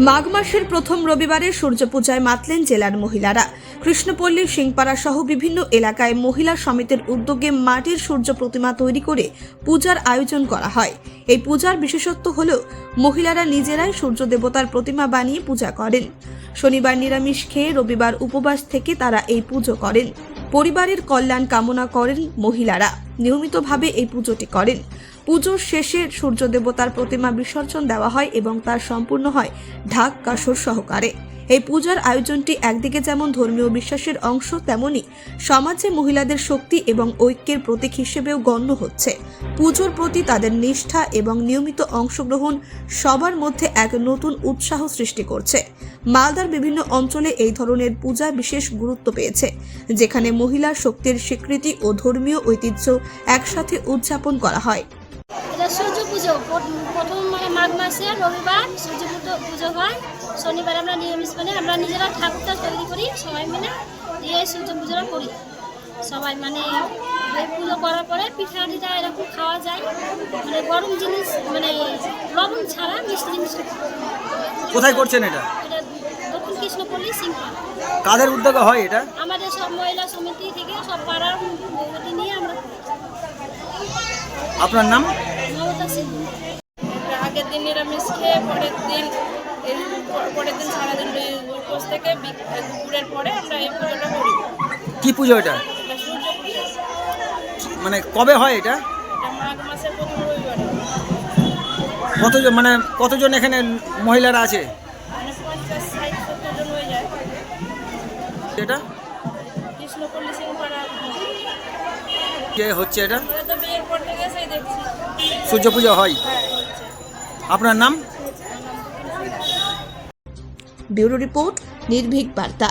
মাঘ মাসের প্রথম রবিবারে সূর্য পূজায় মাতলেন জেলার মহিলারা। কৃষ্ণপল্লী, সিংপাড়া সহ বিভিন্ন এলাকায় মহিলা সমিতির উদ্যোগে মাটির সূর্য প্রতিমা তৈরি করে পূজার আয়োজন করা হয়। এই পূজার বিশেষত্ব হল মহিলারা নিজেরাই সূর্য দেবতার প্রতিমা বানিয়ে পূজা করেন। শনিবার নিরামিষ খেয়ে রবিবার উপবাস থেকে তারা এই পুজো করেন। পরিবারের কল্যাণ কামনা করেন মহিলারা। নিয়মিতভাবে এই পুজোটি করেন। পুজোর শেষে সূর্য দেবতার প্রতিমা বিসর্জন দেওয়া হয় এবং তার সম্পূর্ণ হয় ঢাক কাসর সহকারে। এই পূজার আয়োজনটি একদিকে যেমন ধর্মীয় বিশ্বাসের অংশ, তেমনি সমাজে মহিলাদের শক্তি এবং ঐক্যের প্রতীক হিসেবেও গণ্য হচ্ছে। পুজোর প্রতি তাদের নিষ্ঠা এবং নিয়মিত অংশগ্রহণ সবার মধ্যে এক নতুন উৎসাহ সৃষ্টি করছে। মালদার বিভিন্ন অঞ্চলে এই ধরনের পূজা বিশেষ গুরুত্ব পেয়েছে, যেখানে মহিলা শক্তির স্বীকৃতি ও ধর্মীয় ঐতিহ্য একসাথে উদযাপন করা হয়। সূর্য পুজো প্রথম মাঘ মাসে রবিবার সূর্য পুজো হয়। শনিবার আমরা নিরামিষ মানে আমরা নিজেরা ঠাকুরটা তৈরি করি, সবাই মিলে দিয়ে সূর্য পুজোটা করি। সবাই মানে এই পুজো করার পরে পিঠা টিঠা এরকম খাওয়া যায়, মানে গরম জিনিস মানে লবণ ছাড়া মিষ্টি জিনিস। কোথায় করছেন এটা? এটা দক্ষিণ কৃষ্ণপল্লী, সিংপাড়া। কাদের উদ্যোগে হয় এটা? আমাদের সব মহিলা সমিতি থেকে সব পাড়ার বৌদি নিয়ে আমরা। আপনার নাম? মমতা সিং। আগের দিন নিরামিষ খেয়ে পরের দিন সারাদিন উপোস থেকে দুপুরের পরে আমরা এই পুজোটা করি। কি পুজো এটা? এটা সূর্য পুজো। মানে কবে হয় এটা? এটা মাঘ মাসের প্রথম রবিবারে। কতজন এখানে মহিলারা আছে? মানে 50-60-70 জন হয়ে যায়। এটা কৃষ্ণপল্লী, সিংপাড়া। কে হচ্ছে এটা? আমরা তো বিয়ের পর থেকে এসেই দেখছি। সূর্য পুজো হয়। হ্যাঁ, হচ্ছে। আপনার নাম? ব্যুরো রিপোর্ট, নির্ভীক বার্তা।